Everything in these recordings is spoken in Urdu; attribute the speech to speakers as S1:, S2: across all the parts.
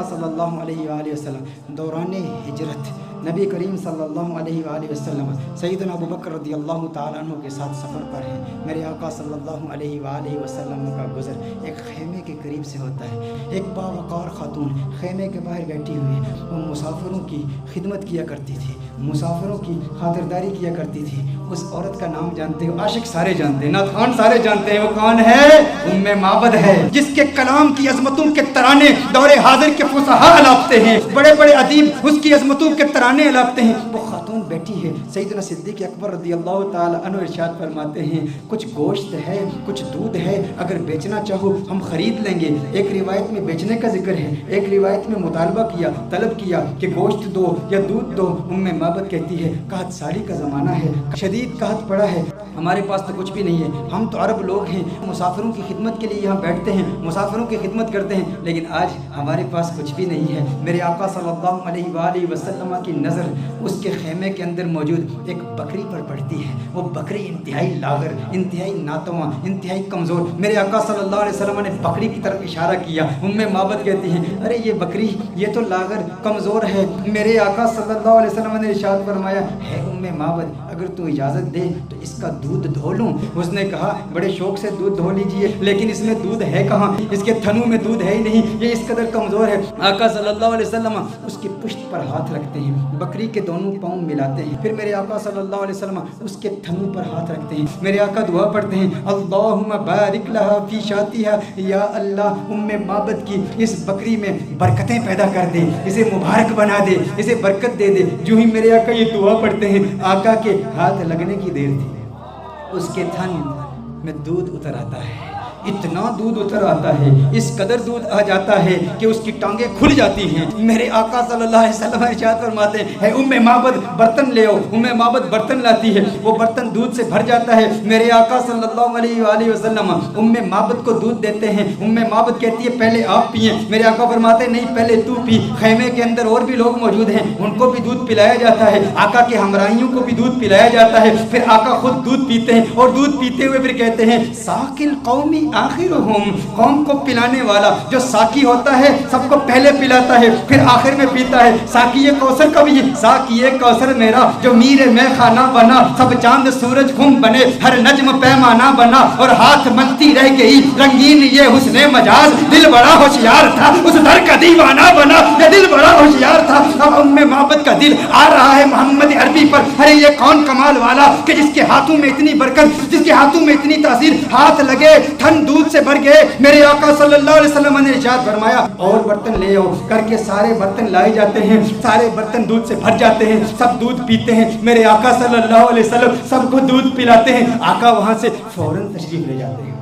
S1: صلی اللہ علیہ وآلہ وسلم دوران ہجرت نبی کریم صلی اللہ علیہ وآلہ وسلم سیدنا ابو بکر رضی اللہ تعالیٰ عنہ کے ساتھ سفر پر ہیں۔ میرے آقا صلی اللہ علیہ وآلہ وسلم کا گزر ایک خیمے کے قریب سے ہوتا ہے۔ ایک باوقار خاتون خیمے کے باہر بیٹھی ہوئی وہ مسافروں کی خدمت کیا کرتی تھی، مسافروں کی خاطرداری کیا کرتی تھی۔ اس عورت کا نام جانتے ہو؟ عاشق سارے جانتے ہیں، نعتخوان سارے جانتے ہیں۔ وہ کون ہے؟ ام معبد ہے، جس کے کلام کی عظمتوں کے ترانے دور حاضر کے فصحاء الاپتے ہیں، بڑے بڑے ادیب اس کی عظمتوں کے ترانے الاپتے ہیں۔ وہ خاتون بیٹھی ہے، سیدنا صدیق اکبر رضی اللہ تعالی عنہ ارشاد فرماتے ہیں کچھ گوشت ہے، کچھ دودھ ہے، اگر بیچنا چاہو ہم خرید لیں گے۔ ایک روایت میں بیچنے کا ذکر ہے، ایک روایت میں مطالبہ کیا، طلب کیا کہ گوشت دو یا دودھ دو۔ ام معبد کہتی ہے قحط سالی کا زمانہ ہے، شدید قحط پڑا ہے، ہمارے پاس تو کچھ بھی نہیں ہے، ہم تو عرب لوگ ہیں، مسافروں کی خدمت کے لیے یہاں بیٹھتے ہیں، مسافروں کی خدمت کرتے ہیں، لیکن آج ہمارے پاس کچھ بھی نہیں ہے۔ میرے آقا صلی اللہ علیہ وآلہ وسلم کی نظر اس کے خیمے کے اندر موجود ایک بکری پر پڑتی ہے۔ وہ بکری انتہائی لاغر، انتہائی ناتواں، انتہائی کمزور۔ میرے آقا صلی اللہ علیہ وسلم نے بکری کی طرف اشارہ کیا۔ ام معبد کہتی ہیں ارے یہ بکری یہ تو لاغر کمزور ہے۔ میرے آقا صلی اللہ علیہ وسلم نے ارشاد فرمایا ہے ام معبد اگر تو اجازت دے تو اس کا دودھ دھو لوں۔ اس نے کہا بڑے شوق سے دودھ دھو لیجئے، لیکن اس میں دودھ ہے کہاں؟ اس کے تھنوں میں دودھ ہے ہی نہیں، یہ اس قدر کمزور ہے۔ آقا صلی اللہ علیہ وسلم اس کی پشت پر ہاتھ رکھتے ہیں، بکری کے دونوں پاؤں ملاتے ہیں، پھر میرے آقا صلی اللہ علیہ وسلم اس کے تھنوں پر ہاتھ رکھتے ہیں۔ میرے آقا دعا پڑھتے ہیں اللہم بارک لہا فی شاتھہا، یا اللہ ام معبد کی اس بکری میں برکتیں پیدا کر دے، اسے مبارک بنا دے، اسے برکت دے دے۔ جو ہی میرے آقا یہ دعا پڑھتے ہیں آقا کے ہاتھ لگنے کی دیر تھی، اس کے تھن میں دودھ اتر آتا ہے، اتنا دودھ اتر آتا ہے، اس قدر دودھ آ جاتا ہے کہ اس کی ٹانگیں کھل جاتی ہیں۔ میرے آقا صلی اللہ علیہ وسلم ارشاد فرماتے ہیں ام معبد برتن لے آؤ۔ ام معبد برتن لاتی ہے، وہ برتن دودھ سے بھر جاتا ہے۔ میرے آقا صلی اللہ علیہ وآلہ وسلم ام معبد کو دودھ دیتے ہیں۔ ام معبد کہتی ہے پہلے آپ پئیں۔ میرے آقا فرماتے ہیں نہیں پہلے تو پی۔ خیمے کے اندر اور بھی لوگ موجود ہیں، ان کو بھی دودھ پلایا جاتا ہے، آقا کے ہمراہیوں کو بھی دودھ پلایا جاتا ہے۔ پھر آقا خود دودھ پیتے ہیں اور دودھ پیتے ہوئے پھر کہتے ہیں ساقی القوم آخرہم، قوم کو پلانے والا جو ساقی ہوتا ہے سب کو پہلے پلاتا ہے پھر آخر میں پیتا ہے۔ ساقی کوثر کا بھی ساقی کوثر میرا جو میر میں خانہ بنا، سب چاند سورج خم بنے، ہر نجم پیمانہ بنا، اور ہاتھ ملتی رہ گئی رنگین یہ حسن مجاز، دل بڑا ہوشیار تھا اس در کا دیوانہ بنا، یہ دل بڑا ہوشیار تھا۔ اب ام معبد کا دل آ رہا ہے محمد عربی پر، ارے یہ کون کمال والا کہ جس کے ہاتھوں میں اتنی برکت، جس کے ہاتھوں میں اتنی تاثیر، ہاتھ لگے تھن دودھ سے بھر گئے۔ میرے آقا صلی اللہ علیہ وسلم نے ارشاد فرمایا اور برتن لے آؤ، کر کے سارے برتن لائے جاتے ہیں، سارے برتن دودھ سے بھر جاتے ہیں، سب دودھ پیتے ہیں۔ میرے آقا صلی اللہ علیہ وسلم سب کو دودھ پلاتے ہیں۔ آقا وہاں سے فوراً تشریف لے جاتے ہیں۔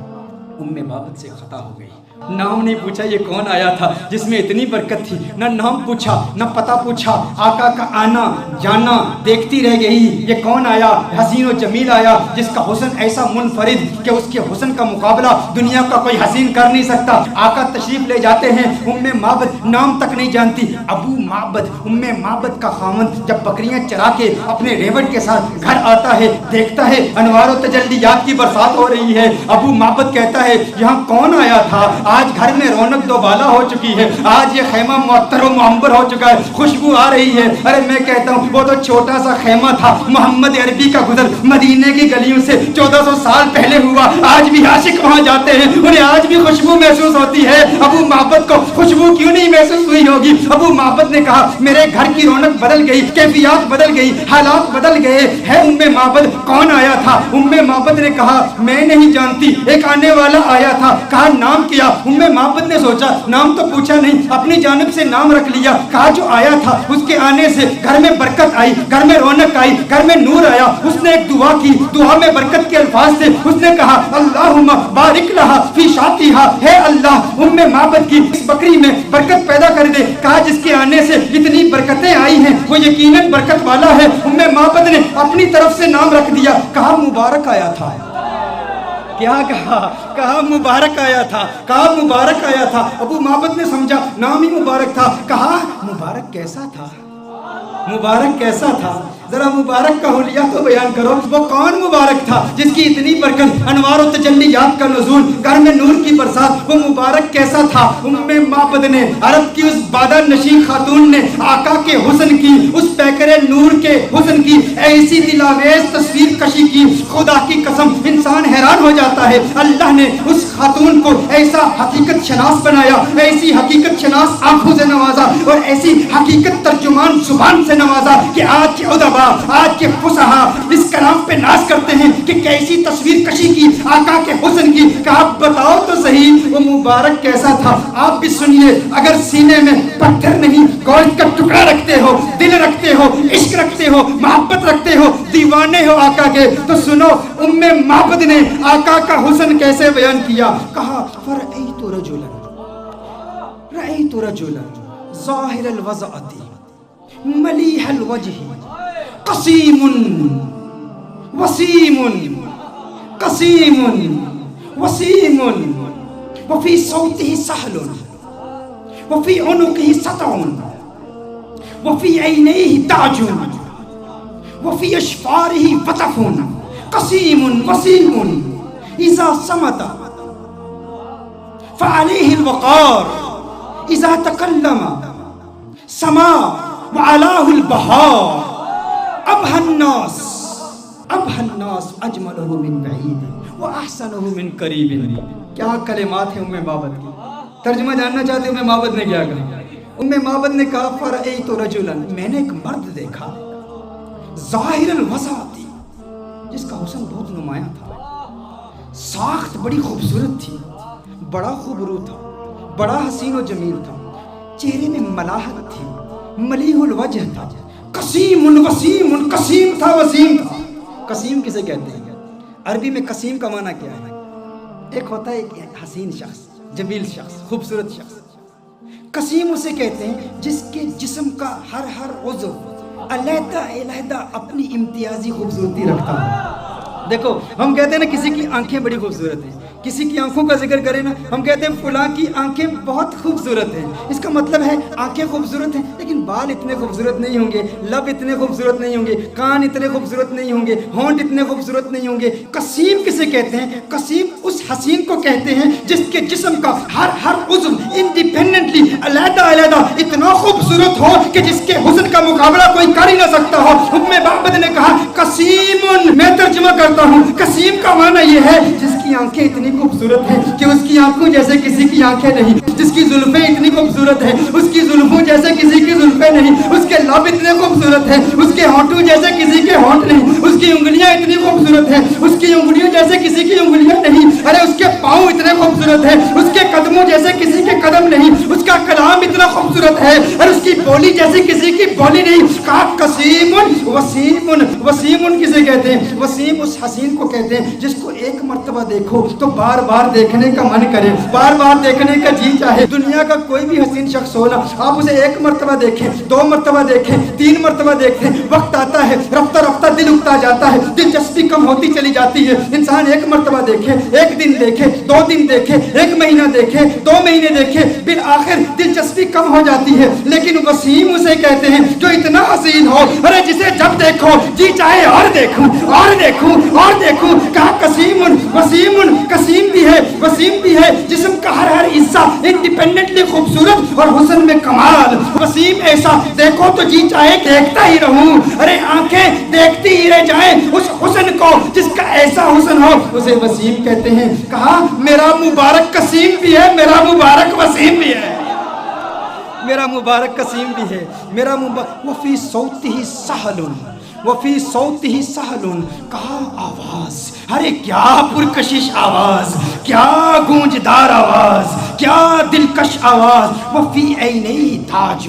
S1: ام معبد سے خطا ہو گئی، نام نہیں پوچھا یہ کون آیا تھا جس میں اتنی برکت تھی، نہ نام پوچھا نہ پتہ پوچھا، آقا کا آنا جانا دیکھتی رہ گئی، یہ کون آیا؟ حسین و جمیل آیا جس کا حسن ایسا منفرد کہ اس کے حسن کا مقابلہ دنیا کا کوئی حسین کر نہیں سکتا۔ آقا تشریف لے جاتے ہیں، ام معبد نام تک نہیں جانتی، ابو معبد ام معبد کا خامند جب بکریاں چرا کے اپنے ریوڑ کے ساتھ گھر آتا ہے، دیکھتا ہے انوار و تجلیات کی برسات ہو رہی ہے، ابو معبد کہتا ہے یہاں کون آیا تھا؟ آج گھر میں رونق دوبالا ہو چکی ہے، آج یہ خیمہ معطر و معمبر ہو چکا ہے، خوشبو آ رہی ہے۔ ارے میں کہتا ہوں وہ تو چھوٹا سا خیمہ تھا، محمد عربی کا گزر مدینے کی گلیوں سے 1400 سال پہلے ہوا، آج بھی عاشق وہاں جاتے ہیں، انہیں آج بھی خوشبو محسوس ہوتی ہے۔ ابو معبد کو خوشبو کیوں نہیں محسوس ہوئی ہوگی؟ ابو معبد نے کہا میرے گھر کی رونق بدل گئی، کیفیات بدل گئی، حالات بدل گئے ہے ام معبد کون آیا تھا؟ ام معبد نے کہا میں نہیں جانتی، ایک آنے والا آیا تھا، کہا نام کیا؟ ام معبد نے سوچا نام تو پوچھا نہیں، اپنی جانب سے نام رکھ لیا، کہا جو آیا تھا اس کے آنے سے گھر میں برکت آئی، گھر میں رونق آئی، گھر میں نور آیا۔ اس نے ایک دعا کی، دعا میں برکت کے الفاظ تھے، اس نے کہا اللہم بارک لہا فی شاتھہا، ہے اللہ ام معبد کی اس بکری میں برکت پیدا کر دے۔ کہا جس کے آنے سے اتنی برکتیں آئی ہیں وہ یقیناً برکت والا ہے۔ ام معبد نے اپنی طرف سے نام رکھ دیا، کہا مبارک آیا تھا۔ کیا کہا؟ کہا مبارک آیا تھا، کہا مبارک آیا تھا۔ ابو معبد نے سمجھا نام ہی مبارک تھا، کہا مبارک کیسا تھا؟ مبارک کیسا تھا؟ ذرا مبارک کا حلیہ تو بیان کرو، وہ کون مبارک تھا جس کی اتنی برکت، انوار و تجلیات کا نزول، گھر میں نور کی برسات؟ وہ مبارک کیسا تھا؟ معبد نے، عرب کی اس بادہ نشین خاتون نے آقا کے حسن کی، اس پیکر نور کے حسن کی ایسی دلاویز تصویر کشی کی، خدا کی قسم انسان حیران ہو جاتا ہے۔ اللہ نے اس خاتون کو ایسا حقیقت شناس بنایا، ایسی حقیقت شناس آنکھوں سے نوازا اور ایسی حقیقت ترجمان زبان سے نوازا کہ آج کے ادبا، آج کے فصحا اس کلام پہ ناز کرتے ہیں کہ کیسی تصویر کشی کی آقا کے حسن کی۔ کہ آپ بتاؤ تو صحیح وہ مبارک کیسا تھا؟ آپ بھی سنیے، اگر سینے میں پتھر نہیں گوشت کا ٹکڑا رکھتے ہو، دل رکھتے ہو، عشق رکھتے ہو، محبت رکھتے ہو، دیوانے ہو آقا کے، تو سنو معبد نے آقا کا حسن کیسے بیان کیا۔ کہا فرأیت رجلا ظاہر الوضعۃ ملیح الوجہ قسیم وسیم وسیم وفی صوتہ سہل وفی عنقہ سطع وفی عینیہ تاج وفی اشفارہ وطف قسیم وسیم اذا صمت فعلیہ الوقار اذا تکلم سما وعلاه البهار ابهى الناس اجمله من بعید واحسنه من قریب۔ کیا کلمات ہیں معبد کی، ترجمہ جاننا چاہتے ہیں معبد نے کیا کہا؟ معبد نے کہا فرأیت رجلا، میں نے ایک مرد دیکھا، ظاہر الوضعۃ، جس کا حسن بہت نمایاں تھا، ساخت بڑی خوبصورت تھی، بڑا خوبرو تھا، بڑا حسین و جمیل تھا، چہرے میں ملاحت تھی، ملیح الوجہ تھا، قسیم وسیم، قسیم تھا وسیم تھا۔ قسیم کسے کہتے ہیں؟ عربی میں قسیم کا معنی کیا ہے؟ ایک ہوتا ہے ایک حسین شخص، جمیل شخص، خوبصورت شخص۔ قسیم اسے کہتے ہیں جس کے جسم کا ہر عضو علیحدہ علیحدہ اپنی امتیازی خوبصورتی رکھتا ہے۔ دیکھو ہم کہتے ہیں نا کسی کی آنکھیں بڑی خوبصورت ہیں، کسی کی آنکھوں کا ذکر کریں نا ہم کہتے ہیں فلاں کی آنکھیں بہت خوبصورت ہیں، اس کا مطلب ہے آنکھیں خوبصورت ہیں لیکن بال اتنے خوبصورت نہیں ہوں گے، لب اتنے خوبصورت نہیں ہوں گے، کان اتنے خوبصورت نہیں ہوں گے، ہونٹ اتنے خوبصورت نہیں ہوں گے۔ قسیم کسے کہتے ہیں؟ قسیم اس حسین کو کہتے ہیں جس کے جسم کا ہر عضو انڈیپینڈنٹلی علیحدہ علیحدہ اتنا خوبصورت ہو کہ جس کے حسن کا مقابلہ کوئی کر ہی نہ سکتا ہو۔ معبد نے کہا قسیم، میں ترجمہ کرتا ہوں، قسیم کا معنی یہ ہے جس کی آنکھیں اتنی خوبصورت ہیں کہ اس کی آنکھوں جیسے کسی کی آنکھیں نہیں، جس کی زلفیں اتنی خوبصورت ہیں اس کی زلفوں جیسے کسی کی زلفیں نہیں، اس کے لب اتنے خوبصورت ہیں اس کے ہونٹوں جیسے کسی کے ہونٹ نہیں، اس کی انگلیاں اتنی خوبصورت ہیں اس کی انگلیوں جیسے کسی کی انگلیاں نہیں، ارے اس کے پاؤں اتنے خوبصورت ہیں اس کے قدموں جیسے کسی کے قدم نہیں، اس کا کلام اتنا خوبصورت ہے اور اس کی بولی جیسے کسی کی بولی نہیں۔ کہا قسیم وسیم، وسیم کسے کہتے ہیں؟ وسیم اس حسین کو کہتے ہیں جس کو ایک مرتبہ دیکھو تو بار بار دیکھنے کا من کرے، بار بار دیکھنے کا جی چاہے۔ دنیا کا کوئی بھی حسین شخص ہو نا، آپ اسے ایک مرتبہ دیکھیں، دو مرتبہ دیکھیں، تین مرتبہ دیکھیں، وقت آتا ہے رفتہ رفتہ دل اکتا جاتا ہے، دلچسپی کم ہوتی چلی جاتی ہے۔ انسان ایک مرتبہ دیکھے، ایک دن دیکھے، دو دن دیکھے، ایک مہینہ دیکھے، دو مہینے دیکھے، بالآخر دلچسپی کم ہو جاتی ہے۔ لیکن وسیم اسے کہتے ہیں جو اتنا حسین ہو، ارے جسے جب دیکھو جی چاہے اور دیکھوں اور دیکھوں اور دیکھوں۔ کہا قسیم وسیم، قسیم بھی ہے وسیم بھی ہے، جسم کا ہر حصہ انڈیپینڈنٹلی خوبصورت اور حسن میں کمال۔ وسیم ایسا دیکھو تو جی چاہے دیکھتا ہی رہوں، ارے آنکھیں دیکھتی ہی رہ جائیں اس حسن کو جس کا ایسا حسن ہو، اسے وسیم کہتے ہیں۔ کہا میرا مبارک قسیم بھی ہے، میرا مبارک وسیم بھی ہے، میرا مبارک قسیم بھی ہے، میرا مبارک وفی صوتہ سہل وفی صوتہ سہل۔ کہا آواز، ارے کیا پرکشش آواز، کیا گونجدار آواز، کیا دلکش آواز۔ وفی عینیہ تاج،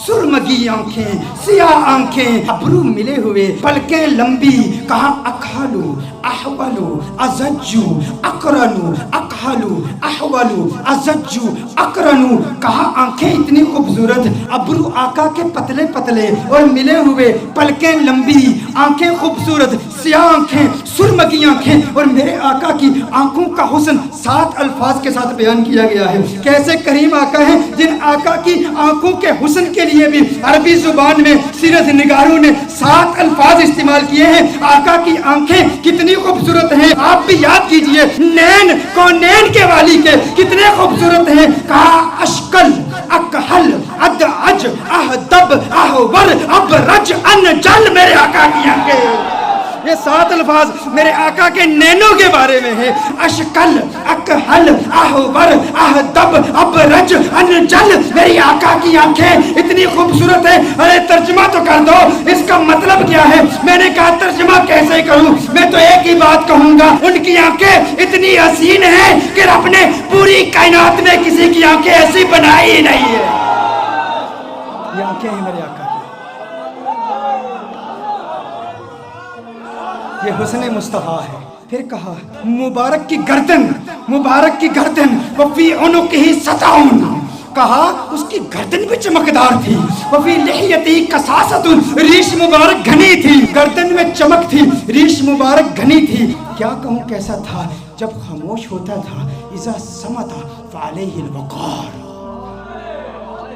S1: سرمگی آنکھیں، سیاہ آنکھیں، ابرو ملے ہوئے، پلکیں لمبی۔ کہا اکحلو احولو ازجو اقرنو، اکحلو احولو ازجو اقرنو۔ کہا آنکھیں اتنی خوبصورت، ابرو آقا کے پتلے پتلے اور ملے ہوئے، پلکیں لمبی، آنکھیں خوبصورت، سیاہ آنکھیں، سرمگی آنکھیں، اور میرے آقا کی آنکھوں کا حسن 7 الفاظ کے ساتھ بیان کیا گیا ہے۔ کیسے کریم آقا ہیں جن آقا کی آنکھوں کے حسن کے لیے بھی عربی زبان میں سیرت نگاروں نے 7 الفاظ استعمال کیے ہیں۔ آقا کی آنکھیں کتنی خوبصورت ہیں، آپ بھی یاد کیجئے، نین کونین کے والی کے کتنے خوبصورت ہیں۔ کہا اشکل، اکحل، ادعج، اہدب، احور، ابرج، انجل، میرے آقا کی آنکھیں۔ یہ 7 الفاظ میرے آقا کے نینوں کے بارے میں ہے۔ اشکل، اکحل، احور، اہدب، ابرج، انجل، میری آقا کی آنکھیں اتنی خوبصورت ہے۔ ارے ترجمہ تو کر دو، اس کا مطلب کیا ہے؟ میں نے کہا ترجمہ کیسے کروں؟ میں تو ایک ہی بات کہوں گا، ان کی آنکھیں اتنی حسین ہیں کہ رب نے پوری کائنات میں کسی کی آنکھیں ایسی بنائی ہی نہیں ہے۔ یہ آنکھیں ہیں میرے آقا کی، یہ حسن مصطفیٰ ہے۔ پھر کہا مبارک کی گردن، مبارک کی گردن، وفی عنقہ سطعون، کہا اس کی گردن بھی چمکدار تھی، وفی لحیتہ کثاست، ریش مبارک گھنی تھی، گردن میں چمک تھی، ریش مبارک گھنی تھی۔ کیا کہوں کیسا تھا؟ جب خاموش ہوتا تھا اذا صمت فعلیہ الوقار۔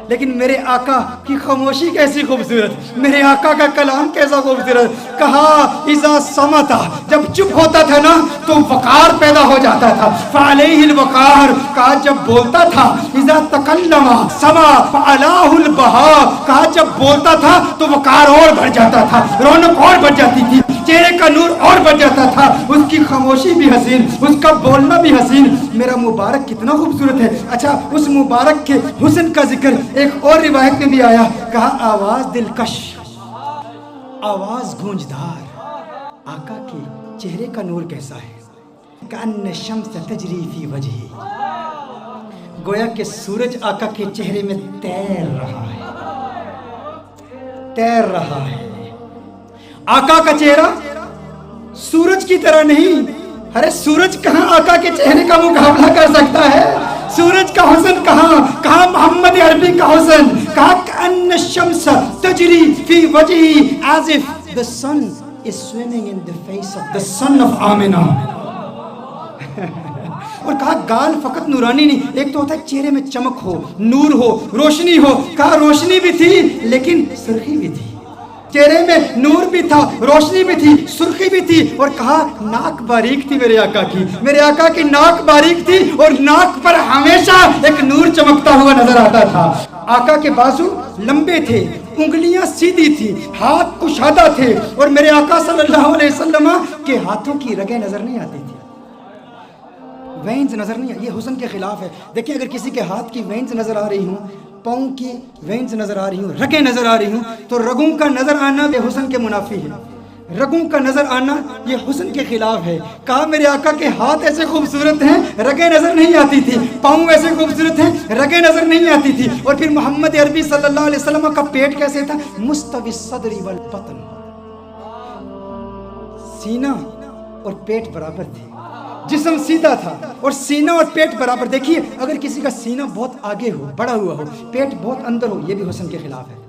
S1: لیکن میرے آقا کی خاموشی کیسی خوبصورت، میرے آقا کا کلام کیسا خوبصورت۔ کہا اذا صمتا، جب چپ ہوتا تھا نا تو وقار پیدا ہو جاتا تھا، فعلیہ الوقار، کہا جب بولتا تھا اذا تکلم سما فعلاہ البہا، کہا جب بولتا تھا تو وقار اور بڑھ جاتا تھا، رونق اور بڑھ جاتی تھی، چہرے کا نور اور بڑھ جاتا تھا، اس کی خاموشی بھی حسین، اس کا بولنا بھی حسین۔ میرا مبارک کتنا خوبصورت ہے۔ اچھا اس مبارک کے حسن کا ذکر ایک اور روایت میں بھی آیا، کہا آواز دلکش، آواز گونجدار۔ آقا کے چہرے کا نور کیسا ہے؟ کأن الشمس تجری فی وجہی، گویا کہ سورج آقا کے چہرے میں تیر رہا ہے، تیر رہا ہے۔ آقا کا چہرہ سورج کی طرح نہیں، ارے سورج کہاں آقا کے چہرے کا مقابلہ کر سکتا ہے؟ سورج کا حسن کہاں، کہاں محمد عربی کا حسن، کہا کأن الشمس تجری فی وجہی as if the sun is swimming in the face of the son of Amna. اور کہا گال فقط نورانی نہیں، ایک تو ہوتا ہے چہرے میں چمک ہو، نور ہو، روشنی ہو، کہا روشنی بھی تھی لیکن سرخی بھی تھی، چہرے میں نور بھی تھا، روشنی بھی تھی، سرخی بھی تھی، اور کہا ناک باریک تھی میرے آقا کی، میرے آقا کی ناک باریک تھی، اور ناک پر ہمیشہ ایک نور چمکتا ہوا نظر آتا تھا۔ آقا کے بازو لمبے تھے، انگلیاں سیدھی تھی، ہاتھ کشادہ تھے، اور میرے آقا صلی اللہ علیہ وسلم کے ہاتھوں کی رگیں نظر نہیں آتی تھی، وینز نظر نہیں آتی، یہ حسن کے خلاف ہے۔ دیکھیں اگر کسی کے ہاتھ کی وینز نظر آ رہی ہوں، پاؤں کی وینز نظر آ رہی ہوں، رگیں نظر آ رہی ہوں، تو رگوں کا نظر آنا یہ حسن کے منافی ہے، رگوں کا نظر آنا یہ حسن کے خلاف ہے۔ کہا میرے آقا کے ہاتھ ایسے خوبصورت ہیں، رگیں نظر نہیں آتی تھی، پاؤں ایسے خوبصورت ہیں، رگیں نظر نہیں آتی تھی، اور پھر محمد عربی صلی اللہ علیہ وسلم کا پیٹ کیسے تھا؟ مستوی الصدر والبطن، سینہ اور پیٹ برابر تھے، جسم سیدھا تھا اور سینہ اور پیٹ برابر۔ دیکھیے اگر کسی کا سینہ بہت آگے ہو، بڑا ہوا ہو، پیٹ بہت اندر ہو، یہ بھی حسن کے خلاف ہے،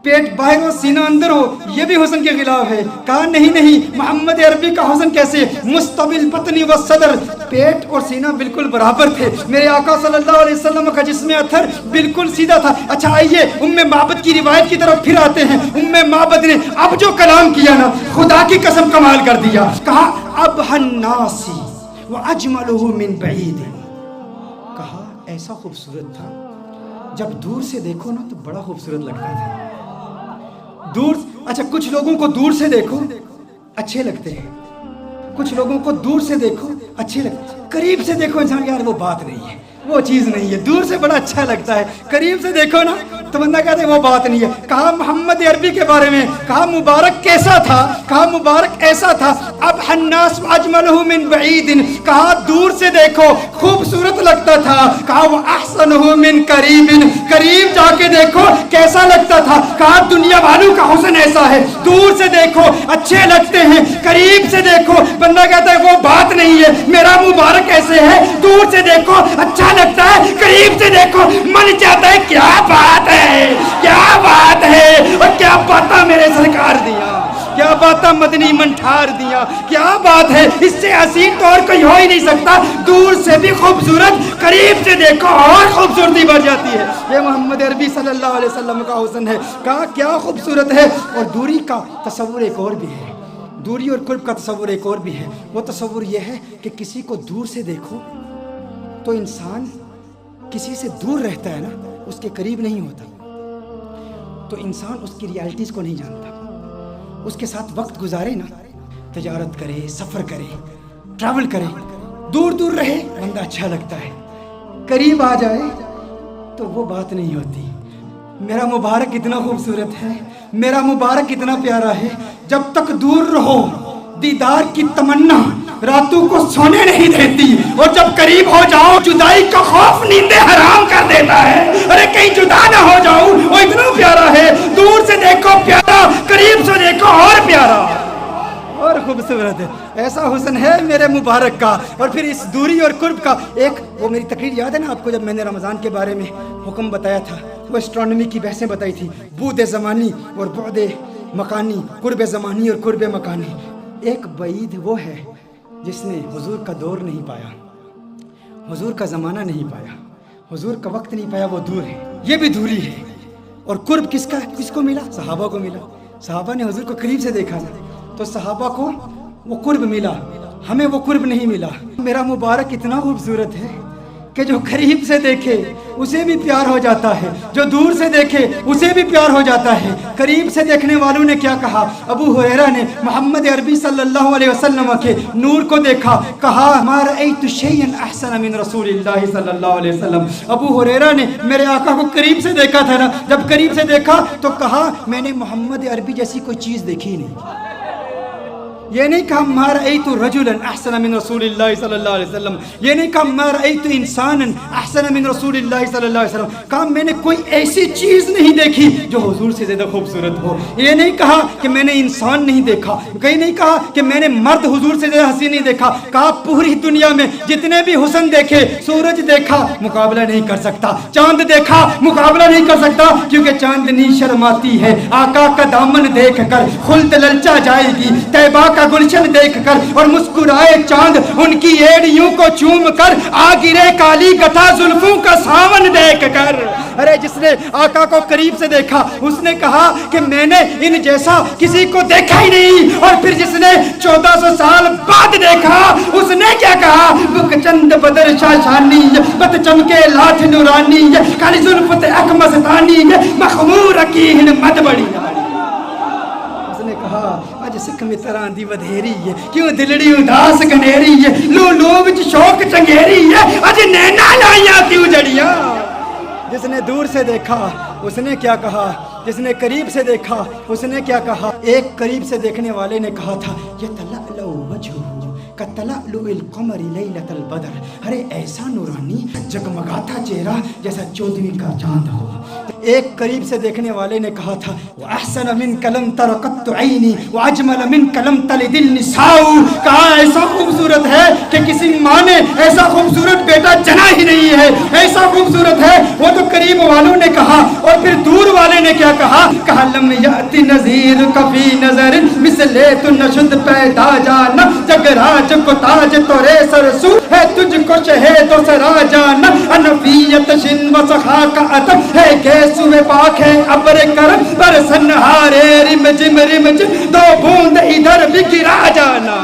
S1: پیٹ باہر ہو سینہ اندر ہو، یہ بھی حسن کے خلاف ہے۔ کہا نہیں نہیں، محمد عربی کا حسن کیسے؟ مستوی البطن والصدر، پیٹ اور سینہ بالکل برابر تھے، میرے آقا صلی اللہ علیہ وسلم کا جسم اطہر بالکل سیدھا تھا۔ اچھا آئیے ام معبد کی روایت کی طرف پھر آتے ہیں۔ ام معبد نے اب جو کلام کیا نا، خدا کی قسم کمال کر دیا۔ کہا ابہى الناس وَأَجْمَلُهُ مِنْ بَعِيدٍ، کہا ایسا خوبصورت تھا جب دور سے دیکھو نا تو بڑا خوبصورت لگتا تھا، دور۔ اچھا کچھ لوگوں کو دور سے دیکھو اچھے لگتے ہیں، کچھ لوگوں کو دور سے دیکھو اچھے لگتے ہیں، قریب سے دیکھو انسان یار وہ بات نہیں ہے، وہ چیز نہیں ہے، دور سے بڑا اچھا لگتا ہے، قریب سے دیکھو نا تو بندہ کہتے ہیں وہ بات نہیں ہے۔ کہا محمد عربی کے بارے میں، کہا مبارک کیسا تھا؟ کہا مبارک ایسا تھا، ابہى الناس واجملہ من بعید، کہا دور سے دیکھو خوبصورت لگتا تھا، کہا واحسنہ من قریب، قریب جا کے دیکھو کیسا لگتا تھا، کہا دنیا والوں کا حسن ایسا ہے، دور سے دیکھو اچھے لگتے ہیں، قریب سے دیکھو بندہ کہتا ہے وہ بات نہیں ہے۔ میرا مبارک ایسے ہے، دور سے دیکھو اچھا لگتا ہے، قریب سے دیکھو من چاہتا ہے کیا بات ہے، کیا بات ہے، اور کیا باتاں میرے سرکار دیا، کیا باتاں مدنی من ٹھار دیا، کیا بات ہے، اس سے حسین تو اور کوئی ہو ہی نہیں سکتا، دور سے بھی خوبصورت، قریب سے دیکھو اور خوبصورتی بڑھ جاتی ہے۔ یہ محمد عربی صلی اللہ علیہ وسلم کا حسن ہے، کہا کیا خوبصورت ہے۔ اور دوری کا تصور ایک اور بھی ہے، دوری اور قرب کا تصور ایک اور بھی ہے، وہ تصور یہ ہے کہ کسی کو دور سے دیکھو تو انسان کسی سے دور رہتا ہے نا، اس کے قریب نہیں ہوتا، تو انسان اس کی ریالٹیز کو نہیں جانتا۔ اس کے ساتھ وقت گزارے نا، تجارت کرے، سفر کرے، ٹریول کرے، دور دور رہے، بندہ اچھا لگتا ہے، قریب آ جائے تو وہ بات نہیں ہوتی۔ میرا مبارک اتنا خوبصورت ہے، میرا مبارک اتنا پیارا ہے، جب تک دور رہو دیدار کی تمنا راتوں کو سونے نہیں دیتی، اور جب قریب ہو جاؤ جدائی کا خوف نیندیں حرام کر دیتا ہے۔ ارے کہیں جدا نہ ہو جاؤ، وہ اتنا پیارا ہے، دور سے دیکھو پیارا، قریب سے دیکھو اور پیارا اور خوبصورت ہے۔ ایسا حسن ہے میرے مبارک کا۔ اور پھر اس دوری اور قرب کا ایک، وہ میری تقریر یاد ہے نا آپ کو، جب میں نے رمضان کے بارے میں حکم بتایا تھا، وہ اسٹرانومی کی بحثیں بتائی تھی، بعد زمانی اور بعد مکانی، قرب زمانی اور قرب مکانی۔ ایک بعید وہ ہے جس نے حضور کا دور نہیں پایا، حضور کا زمانہ نہیں پایا، حضور کا وقت نہیں پایا، وہ دور ہے، یہ بھی دوری ہے۔ اور قرب کس کا، کس کو ملا؟ صحابہ کو ملا۔ صحابہ نے حضور کو قریب سے دیکھا نا، تو صحابہ کو وہ قرب ملا، ہمیں وہ قرب نہیں ملا۔ میرا مبارک اتنا خوبصورت ہے کہ جو قریب سے دیکھے اسے بھی پیار ہو جاتا ہے، جو دور سے دیکھے اسے بھی پیار ہو جاتا ہے۔ قریب سے دیکھنے والوں نے کیا کہا؟ ابو ہریرہ نے محمد عربی صلی اللہ علیہ وسلم کے نور کو دیکھا، کہا ما رأیت شیئا احسن من رسول اللہ صلی اللہ علیہ وسلم۔ ابو ہریرہ نے میرے آقا کو قریب سے دیکھا تھا نا، جب قریب سے دیکھا تو کہا میں نے محمد عربی جیسی کوئی چیز دیکھی نہیں۔ یہ نہیں کہا ما رأیت رجلا احسن من رسول اللہ صلی اللہ علیہ وسلم، یہ نہیں کہا ما رأیت انسانا احسن من رسول اللہ صلی اللہ علیہ وسلم، کہا میں نے کوئی ایسی چیز نہیں دیکھی جو حضور سے زیادہ خوبصورت ہو۔ یہ نہیں کہا کہ میں نے انسان نہیں دیکھا، کہیں نہیں کہا کہ میں نے مرد حضور سے زیادہ حسین نہیں دیکھا، کہا پوری دنیا میں جتنے بھی حسن دیکھے، سورج دیکھا مقابلہ نہیں کر سکتا، چاند دیکھا مقابلہ نہیں کر سکتا، کیونکہ چاندنی شرماتی ہے آقا کا دامن دیکھ کر، خلد للچا جائے گی طیبہ کا گلشن دیکھ کر، اور مسکرائے چاند ان کی ایڑیوں کو چوم کر، آ گرے کالی گتھا زلفوں کا ساون دیکھ کر۔ ارے جس نے آقا کو قریب سے دیکھا اس نے کہا کہ میں نے ان جیسا کسی کو دیکھا ہی نہیں، اور پھر جس نے 1400 سال بعد دیکھا اس نے کیا کہا؟ بک چند بدر شاشانی بت چمکے لاٹھ نورانی، کالی زلفت اکمستانی، مخمور کی مد بڑی۔ اس نے کہا اج سکھ متراں دی ودھیری ہے، کیوں دلڑی اداس گنیری ہے، لو لو وچ شوق چنگیری ہے، اج نینا لائیاں کیوں جڑیاں۔ جس نے دور سے دیکھا اس نے کیا کہا، جس نے قریب سے دیکھا اس نے کیا کہا؟ ایک قریب سے دیکھنے والے نے کہا تھا یتلألؤ وجہہ کتلألؤ القمر لیلۃ البدر، ارے ایسا نورانی جگمگاتا چہرہ جیسا 14ویں کا چاند ہو۔ ایک قریب سے دیکھنے والے نے کہا تھا وَأَحْسَنَ مِنْكَ لَمْ تَرَ قَطُّ عَيْنِي وَأَجْمَلَ مِنْكَ لَمْ تَلِدِ النِّسَاءُ، کہا ایسا خوبصورت ہے کہ کسی ماں نے ایسا خوبصورت بیٹا جنا ہی نہیں ہے، ایسا خوبصورت ہے۔ وہ تو قریب والوں نے کہا، اور پھر دور والے نے کیا کہا؟ کہا لم یأتی نذیر کفی نظر مثل تو نشد پیدا جانا، جگراج کو تاج تورے سرسو ہے تجھ کو شہید و سرا جانا، انفیت شن و سخا کا عطب ہے گیسو پاک ہے ابر کرم، برسن ہارے رم جم دو بوند ادھر بھی گرا جانا۔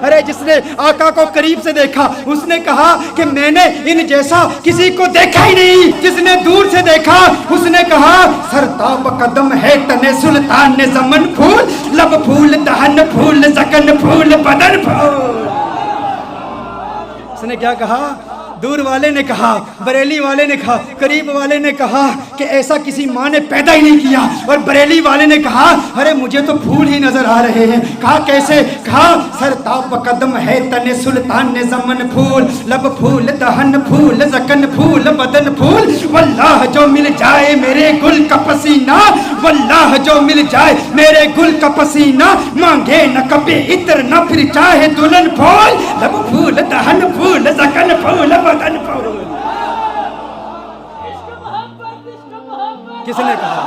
S1: ارے جس نے آقا کو قریب سے دیکھا اس نے کہا کہ میں نے ان جیسا کسی کو دیکھا ہی نہیں۔ جس نے دور سے دیکھا اس نے کہا سرتاب قدم ہے تن سلطان زمن پھول، لب پھول دہن پھول زکن پھول بدن پھول۔ اس نے کیا کہا؟ دور والے نے کہا، بریلی والے نے کہا، قریب والے نے کہا کہ ایسا کسی ماں نے پیدا ہی نہیں کیا، اور بریلی والے نے کہا ارے مجھے تو پھول ہی نظر آ رہے ہیں۔ کہا کیسے؟ کہا سرتاب قدم ہے تن سلطان زمن پھول، لب پھول دہن پھول زکن پھول بدن پھول، واللہ جو مل جائے میرے گل کا پسینہ، واللہ جو مل جائے میرے گل کا پسینہ، مانگے نہ کبھی عطر نہ پھر چاہے دلہن پھول، لب پھول دہن پھول زکن پھول بدن پھول۔ کس نے کہا؟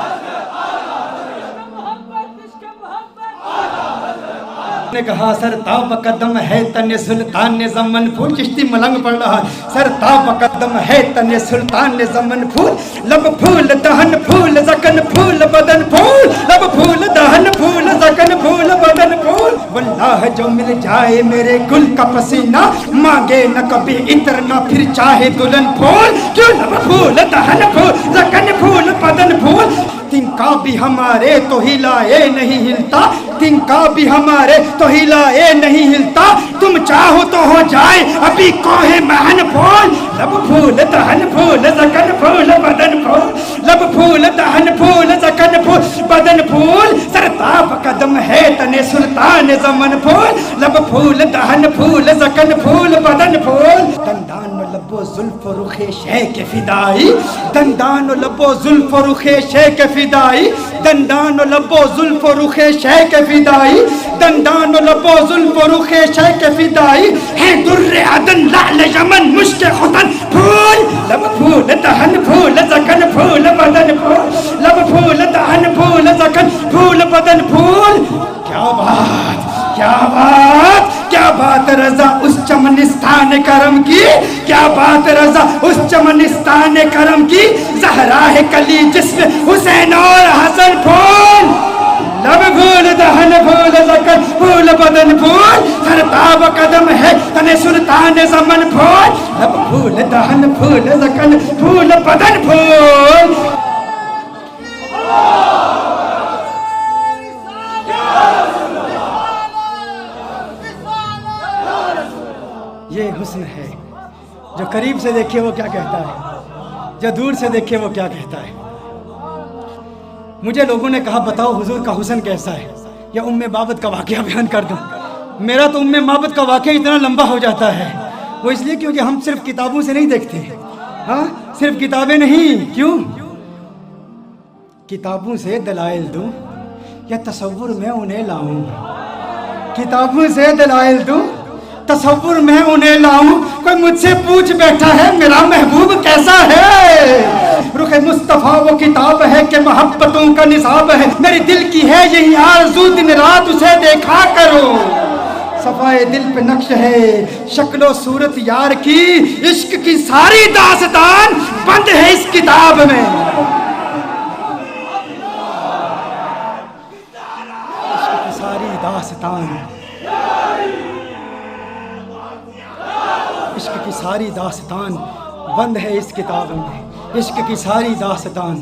S1: نے کہا سر تاب قدم ہے تن سلطان زمن پھول. چشتی ملنگ پڑھ رہا. سر تاب قدم ہے تن سلطان زمن پھول. لب پھول دہن پھول زکن پھول بدن پھول. لب پھول دہن پھول زکن پھول بدن پھول. واللہ جو مل جائے میرے گل کا پسینہ مانگے نہ کبھی عطر نہ پھر چاہے دلہن پھول. کیوں لب پھول دہن پھول زکن پھول بدن پھول. تنکا بھی ہمارے تو ہلائے نہیں ہلتا. تنکا بھی ہمارے تو ہلائے نہیں ہلتا. تم چاہو تو ہو جائے ابھی کوہ مہن پھول. لب پھول دہن پھول زکن پھول بدن پھول. لب پھول دہن پھول زکن پھول بدن پھول. سرتاب قدم ہے تن سلطان زمن پھول. لب پھول دہن پھول زکن پھول بدن پھول. دندان و لب و زلف و رخ شے کے فدائی. دندان و لب و زلف و رخ شے کے فدائی. دندان و لب و زلف و رخ شے کے فدائی. دندان و لب و زلف و رخ شے کے فدائی. ہے در عدن لعل یمن مشک ختن پھول. لب پھول دہن پھول زکن پھول بدن پھول. لب پھول دہن پھول زکن پھول بدن پھول. کیا بات کیا بات کیا بات رضا اس چمنستان کرم کی. کیا بات رضا اس چمنستان کرم کی. زہرا ہے کلی جسم حسین اور حسن پھول. لب پھول دہن پھول زکن پھول بدن پھول. سرتاب قدم ہے تن سلطان زمن پھول. لب پھول دہن پھول زکن پھول بدن پھول. یہ حسن ہے جو قریب سے دیکھے وہ کیا کہتا ہے, جو دور سے دیکھے وہ کیا کہتا ہے. مجھے لوگوں نے کہا بتاؤ حضور کا حسن کیسا ہے, یا ام بابت کا واقعہ بیان کر دوں. میرا تو ام بابت کا واقعہ اتنا لمبا ہو جاتا ہے, وہ اس لیے کیونکہ ہم صرف کتابوں سے نہیں دیکھتے. ہاں صرف کتابیں نہیں. کیوں؟ کتابوں سے دلائل دوں یا تصور میں انہیں لاؤں. کتابوں سے دلائل دوں تصور میں انہیں لاؤں. کوئی مجھ سے پوچھ بیٹھا ہے میرا محبوب کیسا ہے. رخ مصطفیٰ وہ کتاب ہے کہ محبتوں کا نصاب ہے. میری دل کی ہے یہی آرزو دن رات اسے دیکھا کرو. صفائے دل پہ نقش ہے شکل و صورت یار کی. عشق کی ساری داستان بند ہے اس کتاب میں. عشق کی ساری داستان عشق کی ساری داستان بند ہے اس کتاب میں. عشق کی ساری داستان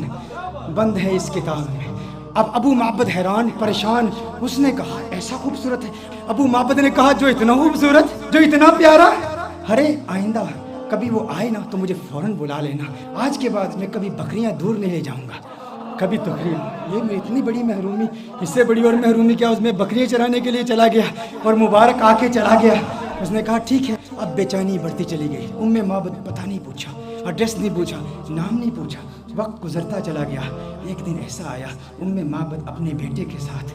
S1: بند ہے اس کتاب میں. اب ابو معبد حیران پریشان. اس نے کہا ایسا خوبصورت ہے. ابو معبد نے کہا جو اتنا خوبصورت, جو اتنا پیارا. ارے آئندہ کبھی وہ آئے نا تو مجھے فوراً بلا لینا. آج کے بعد میں کبھی بکریاں دور نہیں لے جاؤں گا. کبھی تقریب یہ اتنی بڑی محرومی, اس سے بڑی اور محرومی کیا. اس میں بکریاں چرانے کے لیے چلا گیا اور مبارک آ کے چلا گیا. اس نے کہا ٹھیک ہے. اب بے چینی بڑھتی چلی گئی. ام معبد پتہ نہیں پوچھا, ایڈریس نہیں پوچھا, نام نہیں پوچھا. وقت گزرتا چلا گیا. ایک دن ایسا آیا ام معبد اپنے بیٹے کے ساتھ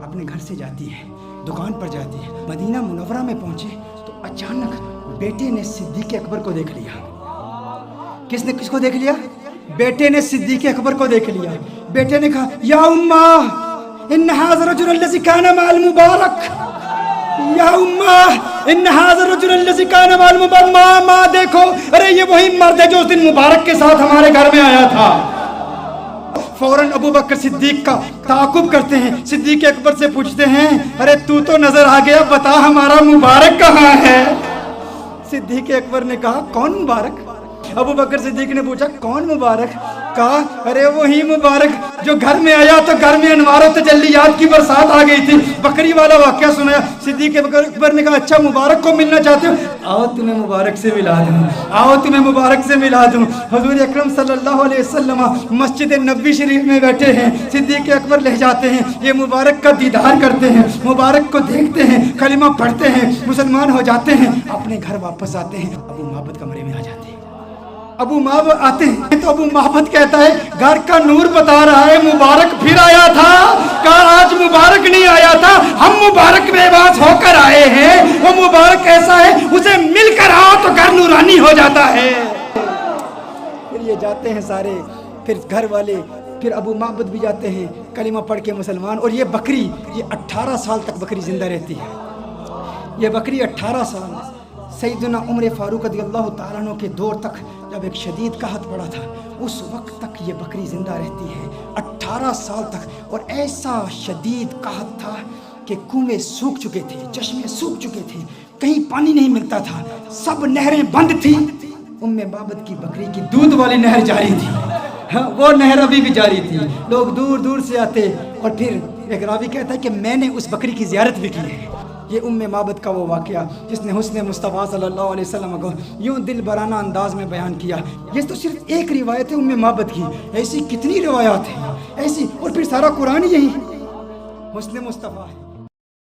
S1: اپنے گھر سے جاتی ہے, دکان پر جاتی ہے. مدینہ منورہ میں پہنچے تو اچانک بیٹے نے صدیق اکبر کو دیکھ لیا. کس نے کس کو دیکھ لیا؟ بیٹے نے صدیق اکبر کو دیکھ لیا. بیٹے نے کہا یا امّا ان ھذا الرجل الذی کان مع المبارک. یا امّا ان ھذا الرجل الذی کان مع المبارک. ماں دیکھو, ارے یہ وہی مرد ہے جو اس دن مبارک کے ساتھ ہمارے گھر میں آیا تھا. فوراً ابو بکر صدیق کا تعاقب کرتے ہیں. صدیق اکبر سے پوچھتے ہیں ارے تو نظر آ گیا, بتا ہمارا مبارک کہاں ہے. صدیق اکبر نے کہا کون مبارک. ابو بکر صدیق نے پوچھا کون مبارک. کہا ارے وہی مبارک جو گھر میں آیا تو گھر میں انوار و تجلیات کی برسات آ گئی تھی. بکری والا واقعہ سنایا. صدیق اکبر نے کہا اچھا مبارک کو ملنا چاہتے ہو, آؤ تمہیں مبارک سے ملا دوں, آؤ تمہیں مبارک سے ملا دوں. حضور اکرم صلی اللہ علیہ وسلم مسجد نبوی شریف میں بیٹھے ہیں. صدیق اکبر لے جاتے ہیں, یہ مبارک کا دیدار کرتے ہیں, مبارک کو دیکھتے ہیں, کلمہ پڑھتے ہیں, مسلمان ہو جاتے ہیں, اپنے گھر واپس آتے ہیں. ابو معبد کمرے میں آ جاتے ہیں. ابو معبد آتے ہیں تو ابو معبد کہتا ہے گھر کا نور بتا رہا ہے مبارک پھر آیا تھا. کہا آج مبارک نہیں آیا تھا, ہم مبارک بے باس ہو کر آئے ہیں. وہ مبارک ایسا ہے اسے مل کر آؤ تو گھر نورانی ہو جاتا ہے. پھر یہ جاتے ہیں سارے. پھر گھر والے پھر ابو معبد بھی جاتے ہیں کلمہ پڑھ کے مسلمان، اور یہ بکری یہ 18 سال تک بکری زندہ رہتی ہے، یہ بکری 18 سال۔ سیدنا عمر فاروق رضی اللہ تعالیٰ عنہ کے دور تک جب ایک شدید قحط پڑا تھا، اس وقت تک یہ بکری زندہ رہتی ہے 18 سال تک، اور ایسا شدید قحط تھا کہ کنویں سوکھ چکے تھے، چشمے سوکھ چکے تھے، کہیں پانی نہیں ملتا تھا، سب نہریں بند تھیں، ام معبد کی بکری کی دودھ والی نہر جاری تھی، وہ نہر ابھی بھی جاری تھی، لوگ دور دور سے آتے، اور پھر ایک راوی کہتا ہے کہ میں نے اس بکری کی زیارت بھی کی ہے۔ یہ ام معبد کا وہ واقعہ جس نے حسن مصطفیٰ صلی اللہ علیہ وسلم کو یوں دل برانہ انداز میں بیان کیا۔ یہ تو صرف ایک روایت ہے ام معبد کی، ایسی کتنی روایات ہیں ایسی، اور پھر سارا قرآن یہی حسن مصطفیٰ ہے۔